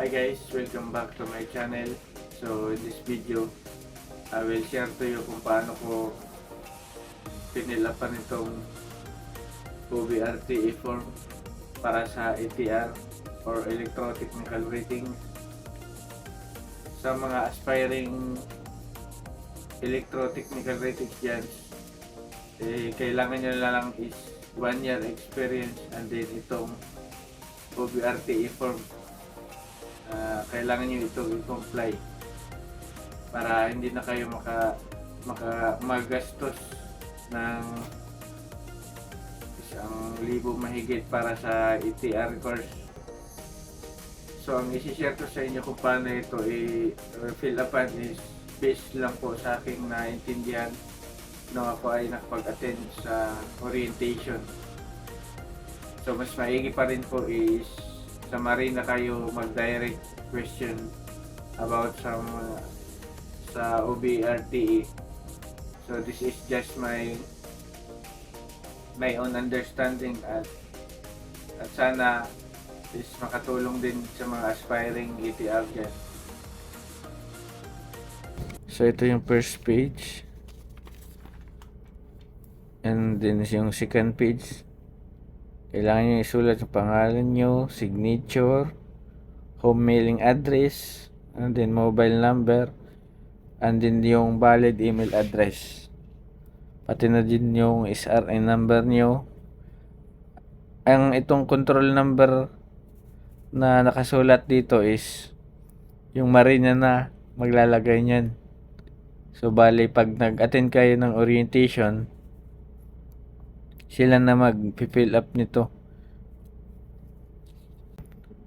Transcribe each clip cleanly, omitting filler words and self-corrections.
Hi guys, welcome back to my channel. So in this video, I will share to you kung paano ko pinilapan itong OBRTE form para sa ETR or Electrotechnical Rating. Sa mga aspiring Electrotechnical Rating dyan, kailangan nyo na lang is 1 year experience and then itong OBRTE form. Kailangan nyo ito i-comply para hindi na kayo magastos ng 1,000 mahigit para sa ETR course. So ang isi-share ko sa inyo kung paano ito i-fill upan is based lang po sa aking naintindihan nung ako ay nakapag-attend sa orientation. So mas maigi pa rin po is sa Marina kayo mag-direct question about sa OBRTE. So this is just my own understanding at sana is makatulong din sa mga aspiring ETR dyan. So ito yung first page and then yung second page. Kailangan nyo isulat yung pangalan nyo, signature, home mailing address, and then mobile number, and then yung valid email address. Pati na din yung SRN number nyo. Ang itong control number na nakasulat dito is yung Marina na maglalagay nyan. So bali pag nag-attend kayo ng orientation, sila na mag-fill up nito.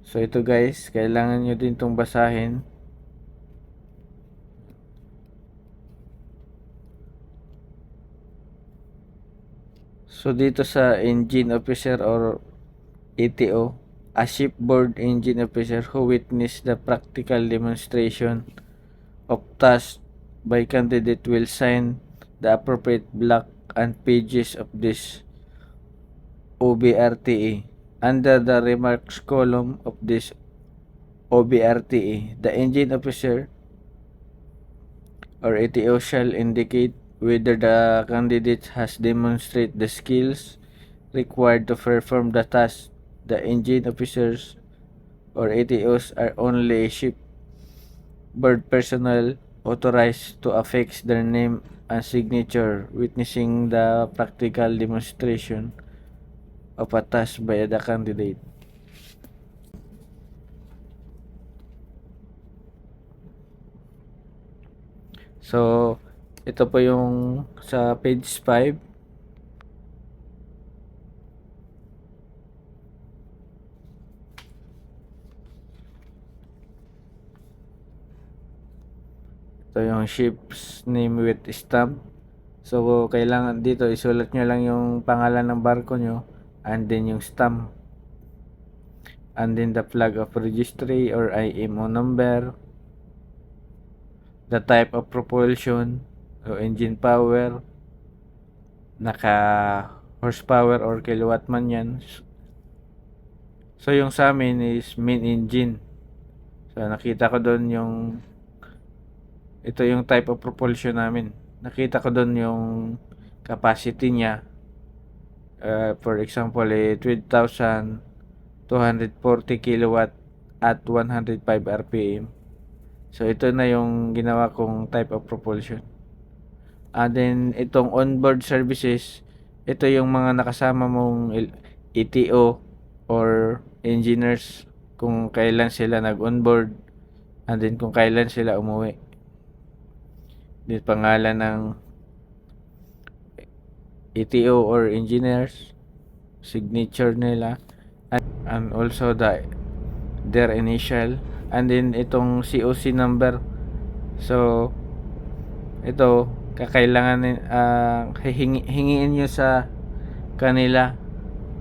So ito guys, kailangan nyo din itong basahin. So dito sa engine officer or ETO, a shipboard engine officer who witnessed the practical demonstration of tasks by candidate will sign the appropriate block and pages of this OBRTE. Under the remarks column of this OBRTE, the engine officer or ETO shall indicate whether the candidate has demonstrated the skills required to perform the task. The engine officers or ETOs are only shipboard personnel authorized to affix their name and signature witnessing the practical demonstration of a task by the candidate. So, ito po yung sa page 5. Ito yung ship's name with stamp. So, kailangan dito isulat nyo lang yung pangalan ng barko nyo and then yung stamp. And then the flag of registry or IMO number. The type of propulsion, so engine power, naka horsepower or kilowatt man yan. So yung sa amin is main engine. So nakita ko doon yung ito yung type of propulsion namin. Nakita ko doon yung capacity niya. For example, 12,240 kilowatt at 105 RPM. So ito na yung ginawa kong type of propulsion. And then itong onboard services, ito yung mga nakasama mong ETO or engineers kung kailan sila nag-onboard and then kung kailan sila umuwi. Din pangalan ng ETO or engineers, signature nila, and also their initial, and then itong COC number. So ito kakailangan hingiin nyo sa kanila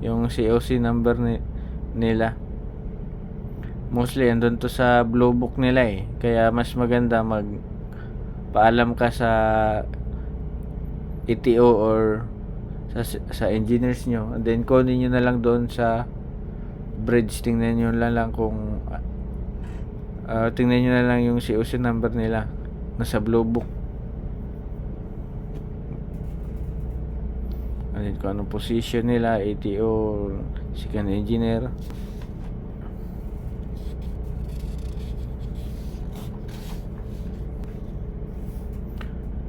yung COC number nila. Mostly andun to sa blue book nila kaya mas maganda paalam ka sa ETO or sa engineers nyo, and then kunin nyo na lang doon sa bridge, tingnan nyo lang kung Tingnan nyo na lang yung COC number nila, nasa blue book. Kung anong position nila, ATO, second engineer.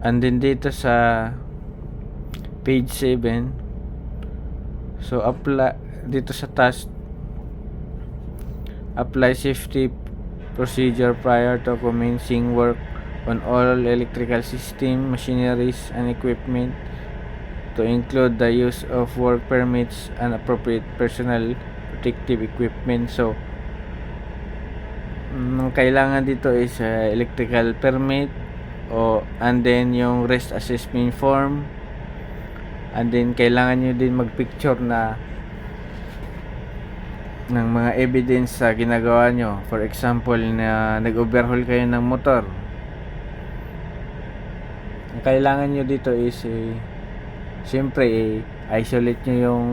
And then dito sa page 7, so apply dito sa task, apply safety procedure prior to commencing work on all electrical system, machineries and equipment, to include the use of work permits and appropriate personal protective equipment. So kailangan dito is electrical permit, and then yung risk assessment form, and then kailangan nyo din magpicture na ng mga evidence sa ginagawa nyo. For example, na nag-overhaul kayo ng motor, ang kailangan nyo dito is siyempre isolate nyo yung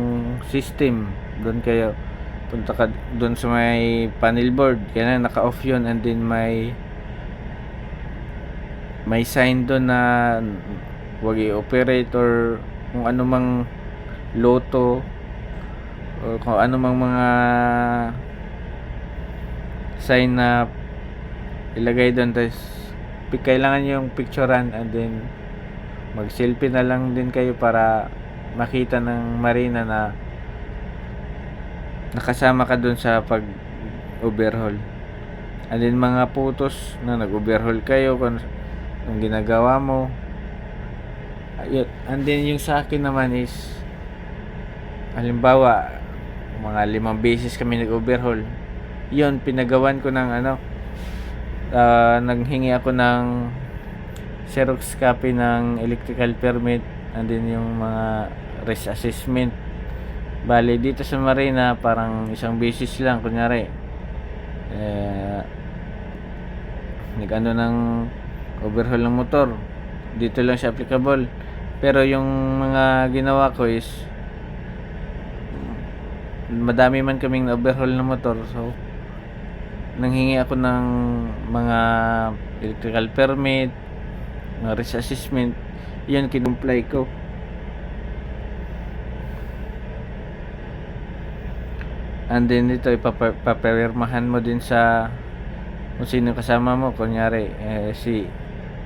system. Doon kayo punta ka doon sa may panel board, kaya naka-off yun, and then may sign doon na huwag i-operate, or kung ano mang loto o kung ano mang mga sign na ilagay doon. Tapos kailangan yung picturean, and then mag selfie na lang din kayo para makita ng marina na nakasama ka doon sa pag overhaul. And then mga photos na nag-overhaul kayo, kung yung ginagawa mo. Ayun. And then yung sa akin naman is, halimbawa mga 5 beses kami nag-overhaul, yun pinagawan ko ng naghingi ako ng Xerox copy ng electrical permit, and then yung mga risk assessment. Bali dito sa marina parang 1 beses lang, kunyari nag-ano ng overhaul ng motor, dito lang siya applicable. Pero yung mga ginawa ko is madami man kaming na-overhaul ng motor, so nanghingi ako ng mga electrical permit, mga risk assessment, yun kinumply ko. And then dito ipapirmahan mo din sa kung sino kasama mo, kunyari si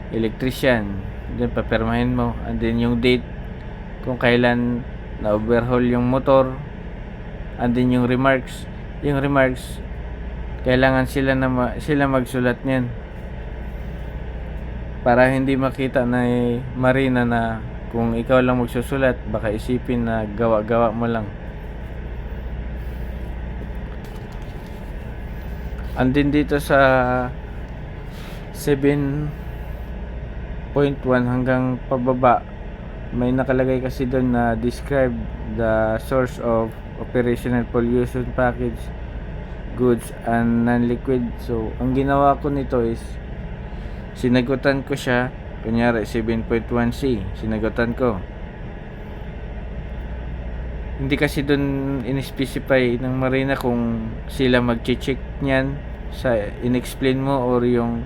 electrician, then papirmahin mo, and then yung date kung kailan na overhaul yung motor, and then yung remarks kailangan sila magsulat niyan para hindi makita na marina na kung ikaw lang magsusulat, baka isipin na gawa-gawa mo lang. And then dito sa 7.1 hanggang pababa, may nakalagay kasi doon na describe the source of operational pollution package goods and non-liquid. So ang ginawa ko nito is sinagutan ko siya, kunyari 7.1C, sinagutan ko. Hindi kasi doon in-specify ng marina kung sila mag-check niyan sa in-explain mo, or yung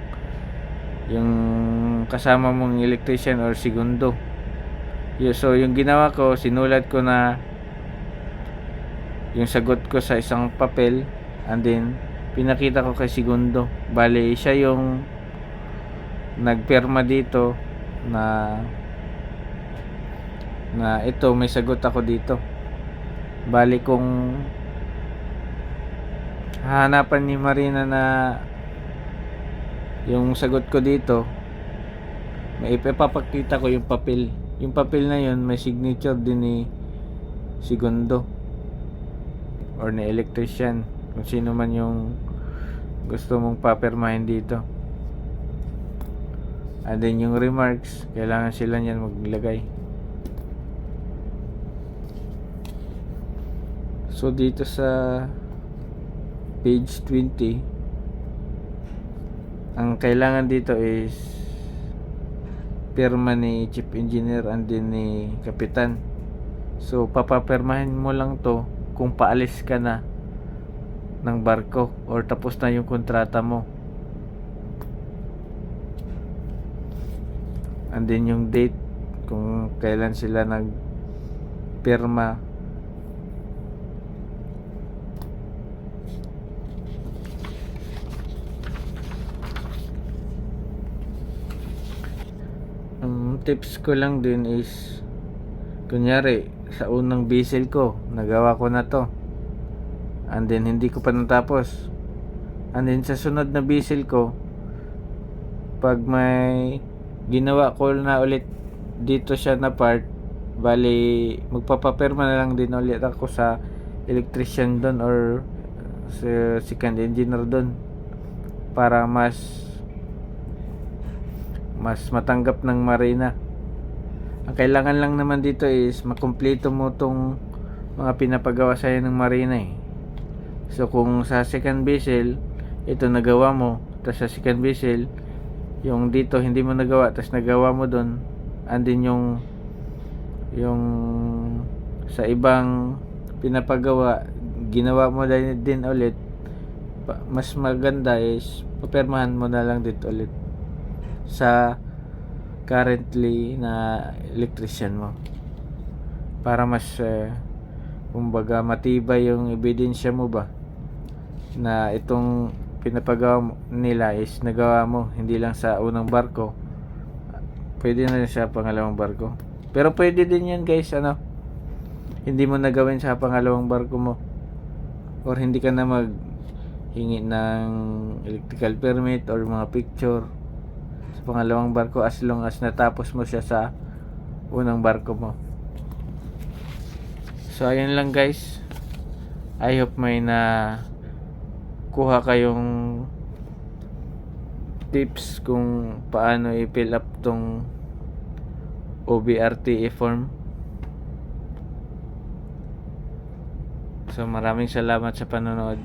kasama mong electrician or segundo. So yung ginawa ko, sinulat ko na yung sagot ko sa isang papel, and then pinakita ko kay segundo. Bali siya yung nagpirma dito na ito, may sagot ako dito. Bali kung hahanapan ni Marina na yung sagot ko dito, may ipapakita ko yung papel. Yung papel na yun may signature din ni segundo or ni electrician, kung sino man yung gusto mong papirmahin dito. And then yung remarks, kailangan sila niyan maglagay. So dito sa page 20, ang kailangan dito is pirma ni chief engineer and then ni kapitan. So papapirmahin mo lang to kung paalis ka na ng barko or tapos na yung kontrata mo. and then yung date kung kailan sila nagpirma. Tips ko lang din is, kunyari sa unang bisil ko nagawa ko na to, and then hindi ko pa natapos, and then sa sunod na bisil ko, pag may ginawa ko na ulit dito siya na part, bali magpapapirma na lang din ulit ako sa electrician doon or sa second engineer doon para mas matanggap ng marina. Ang kailangan lang naman dito is makumpleto mo tong mga pinapagawa sa'yo ng marina eh. So kung sa second vessel ito nagawa mo, tapos sa second vessel yung dito hindi mo nagawa, tapos nagawa mo doon, and then yung sa ibang pinapagawa ginawa mo din ulit, mas maganda is papirmahan mo na lang dito ulit sa currently na electrician mo para mas kumbaga matibay yung ebidensya mo ba na itong pinapagawa nila is nagawa mo, hindi lang sa unang barko, pwede na sa pangalawang barko. Pero pwede din yan guys, hindi mo nagawin sa pangalawang barko mo, or hindi ka na maghingi ng electrical permit or mga picture sa pangalawang barko as long as natapos mo siya sa unang barko mo. So ayun lang guys, I hope may na kuha kayong tips kung paano i-fill up tong OBRTA form. So maraming salamat sa panonood.